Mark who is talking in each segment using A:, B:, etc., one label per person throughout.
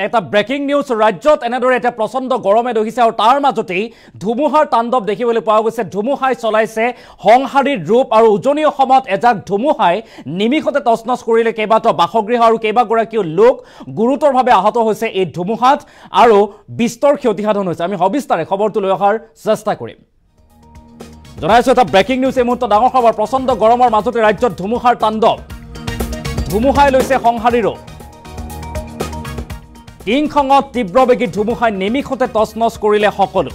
A: এটা breaking news ৰাজ্যত এনেদৰে এটা প্ৰচণ্ড গৰমে দহিছে আৰু তাৰ মাজতেই ধুমুহাৰ তাণ্ডৱ দেখিবলৈ পোৱা গৈছে ধুমুহাই চলাইছে সংহাৰীৰ ৰূপ আৰু উজনি অসমত এজাক ধুমুহাই নিমিষতে তছনছ কৰিলে কেইবাটাও বাসগৃহ আৰু কেইবাগৰাকীও লোক গুৰুতৰভাৱে আহত হৈছে এই ধুমুহাত আৰু বিস্তৰ ক্ষতিসাধন হৈছে আমি সবিস্তাৰে খবৰটো লৈ অহাৰ চেষ্টা কৰিম জনাইছো এটা ব্ৰেকিং নিউজ এই মুহূৰ্তত ডাঙৰ খবৰ প্ৰচণ্ড গৰমৰ মাজতে ৰাজ্যত ধুমুহাৰ তাণ্ডৱ ধুমুহাই লৈছে সংহাৰীৰ ৰূপ টিংখঙত তীব্ৰবেগী ধুমুহাই নিমিষতে তছনছ কৰিলে সকলো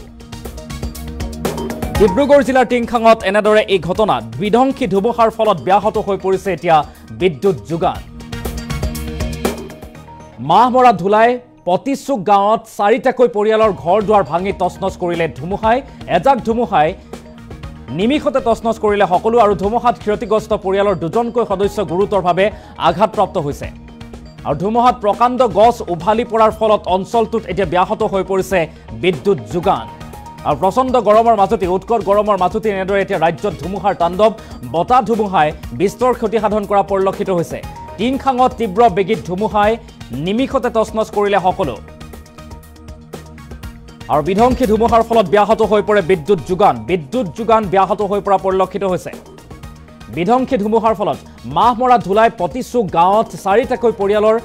A: ডিব্ৰুগড় জিলাৰ টিংখঙত এনেদৰে এই ঘটনাত বিধ্বংসী ধুমুহাৰ ফলত ব্যাহত হৈ পৰিছে এতিয়া বিদ্যুৎ যোগান মাহমৰা ধুলাই পতিচুক গাঁৱত 4টাকৈ পৰিয়ালৰ ঘৰ দুৱাৰ ভাঙি তছনছ কৰিলে ধুমুহাই এজাক ধুমুহাই নিমিষতে তছনছ কৰিলে সকলো আৰু ধুমুহাত ক্ষতিগ্ৰস্ত পৰিয়ালৰ দুজনকৈ সদস্য গুৰুতৰভাৱে আঘাতপ্ৰাপ্ত হৈছে আৰু ধুমুহাত প্ৰকাণ্ড গছ উভালি পৰাৰ ফলত অঞ্চলটোত এতিয়া ব্যাহত হৈ পৰিছে বিদ্যুৎ যোগান আৰু প্ৰচণ্ড গৰমৰ মাজতে উৎকট গৰমৰ মাজতে এনেদৰে এতিয়া ৰাজ্যত ধুমুহাৰ তাণ্ডৱ বতাহ ধুমুহাই বিস্তৰ ক্ষতিসাধন কৰা পৰিলক্ষিত হৈছে টিংখাঙত তীব্ৰ বেগীত ধুমুহাই নিমিষতে তছনছ কৰিলে সকলো আৰু বিধ্বংসী ধুমুহাৰ ফলত ব্যাহত হৈ পৰে বিদ্যুৎ যোগান ব্যাহত হৈ পৰা পৰিলক্ষিত হৈছে বিধ্বংসী ধুমুহাৰ ফলত মাহমৰা ধুলাই পতিচুক গাঁৱত 4টাকৈ পৰিয়ালৰ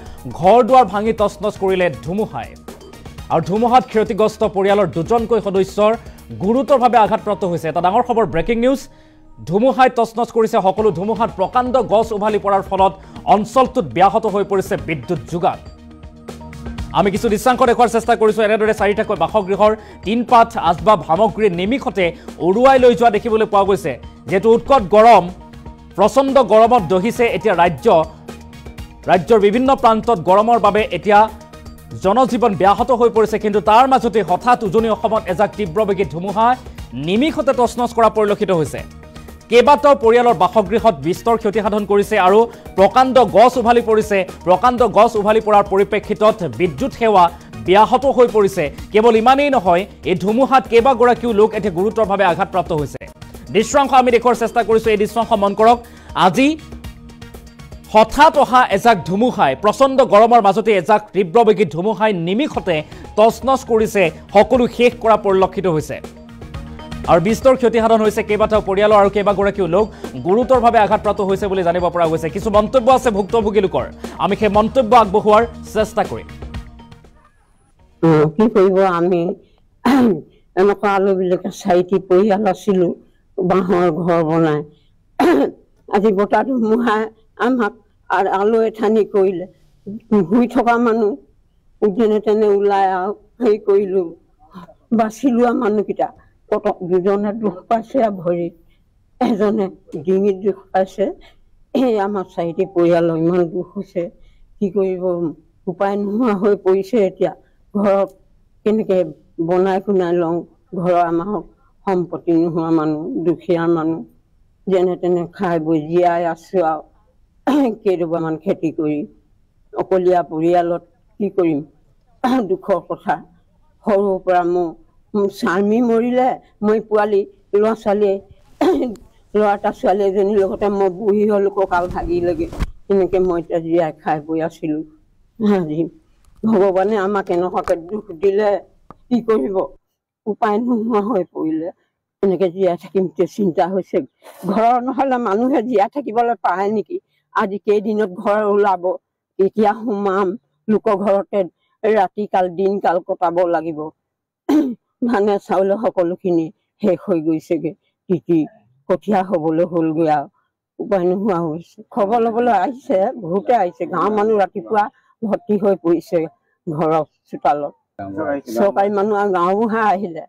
A: ঘৰ দুৱাৰ ভাঙি তছনছ কৰিলে ধুমুহাই আৰু ধুমুহাত ক্ষতিগ্ৰস্ত পৰিয়ালৰ দুজনকৈ সদস্যৰ গুৰুতৰভাৱে আঘাতপ্ৰাপ্ত হৈছে এটা ডাঙৰ খবৰ ব্ৰেকিং নিউজ ধুমুহাই তছনছ কৰিছে সকলো ধুমুহাত প্ৰকাণ্ড গছ উভালি পৰাৰ ফলত অঞ্চলটোত ব্যাহত হৈ পৰিছে বিদ্যুৎ যোগান আমি কিছু দৃশ্যাংশ দেখুৱাৰ চেষ্টা কৰিছো এনেদৰে 4টাকৈ বাসগৃহৰ তিনপাত আজবাব সামগ্ৰী নিমিষতে উৰুৱাই লৈ যোৱা দেখিবলৈ পোৱা গৈছে যেটো উৎকট গৰম প্ৰচণ্ড গৰমত দহিছে এতিয়া ৰাজ্যৰ বিভিন্ন প্ৰান্তত গৰমৰ বাবে এতিয়া জনজীৱন ব্যাহত হৈ পৰিছে কিন্তু তাৰ মাজতে হঠাৎ উজনি অসমত এজাক তীব্ৰবেগী ধুমুহা নিমিষতে তছনছ কৰা পৰিলক্ষিত হৈছে কেইবাটাও পৰিয়ালৰ বাসগৃহত বিস্তৰ ক্ষতিসাধন কৰিছে আৰু প্ৰকাণ্ড গছ উভালি পৰাৰ পৰিপ্ৰেক্ষিতত বিদ্যুৎ সেৱা ব্যাহত হৈ পৰিছে কেৱল ইমানেই নহয় এই ধুমুহাত কেইবাগৰাকীও লোক এতিয়া গুৰুতৰভাৱে আঘাতপ্ৰাপ্ত হৈছে দৃশ্যাংশ আমি দেখুৱাৰ চেষ্টা কৰিছো এই দৃশ্যাংশ মন কৰক আজি হঠাৎ অহা এজাক ধুমুহাই প্ৰচণ্ড গৰমৰ মাজতে এজাক তীব্ৰবেগী ধুমুহাই নিমিষতে তছনছ কৰিছে সকলো শেষ কৰা পৰিলক্ষিত হৈছে আৰু বিস্তৰ ক্ষতিসাধন হৈছে কেইবাটাও পৰিয়ালৰ আৰু কেইবাগৰাকীও লোক গুৰুতৰভাৱে আঘাতপ্ৰাপ্ত হৈছে বুলি জানিব পৰা গৈছে কিছু মন্তব্য আছে ভুক্তভোগী লোকৰ আমি সেই মন্তব্য আগবঢ়োৱাৰ চেষ্টা কৰিম
B: কি কৰিব আমি এনেকুৱা আলুবিলাকে 4টি পৰিয়াল আছিলোঁ বাঁহৰ ঘৰ বনাই আজি বতাহ ধুমুহাই আমাক আৰু আলু এঠানি কৰিলে শুই থকা মানুহ যেনে তেনে ওলাই আৰু হেৰি কৰিলোঁ বাচিলোঁ আৰু মানুহকেইটা দুজনে দুখ পাইছে ভৰিত এজনে ডিঙিত দুখ পাইছে এই আমাৰ 4টি পৰিয়ালৰ ইমান দুখ হৈছে কি কৰিব উপায় নোহোৱা হৈ পৰিছে এতিয়া ঘৰত কেনেকৈ বনাই কুনাই লওঁ ঘৰৰ আমাৰ সম্পত্তি নোহোৱা মানুহ দুখীয়া মানুহ যেনে তেনে খাই বৈ জীয়াই আছোঁ আৰু কেইডোবামান খেতি কৰি অকলীয়া পৰিয়ালত কি কৰিম দুখৰ কথা সৰুৰ পৰা মোৰ স্বামী মৰিলে মই পোৱালি ল'ৰা ছোৱালী ল'ৰা এটা ছোৱালী এজনীৰ লগতে মই বুঢ়ী হ'লোঁ কঁকাল ভাগিলেগৈ এনেকৈ মই এতিয়া জীয়াই খাই বৈ আছিলোঁ আজি ভগৱানে আমাক এনেকুৱাকৈ দুখ দিলে কি কৰিব উপায় নোহোৱা হৈ পৰিলে এনেকৈ জীয়াই থাকিম চিন্তা হৈছে ঘৰৰ নহ'লে মানুহে জীয়াই থাকিবলৈ পায় নেকি আজি কেইদিনত ঘৰ ওলাব এতিয়া সোমাম লোকৰ ঘৰতে ৰাতিকাল দিনকাল কটাব লাগিব ধানে চাউলে সকলোখিনি শেষ হৈ গৈছেগৈ তিতি কঠীয়া হ'বলৈ হ'লগৈ আৰু উপায় নোহোৱা হৈছে খবৰ ল'বলৈ আহিছে বহুতে আহিছে গাঁৱৰ মানুহ ৰাতিপুৱা ভৰ্তি হৈ পৰিছে ঘৰৰ চোতালত চৰকাৰী মানুহ আৰু গাঁওবুঢ়া আহিলে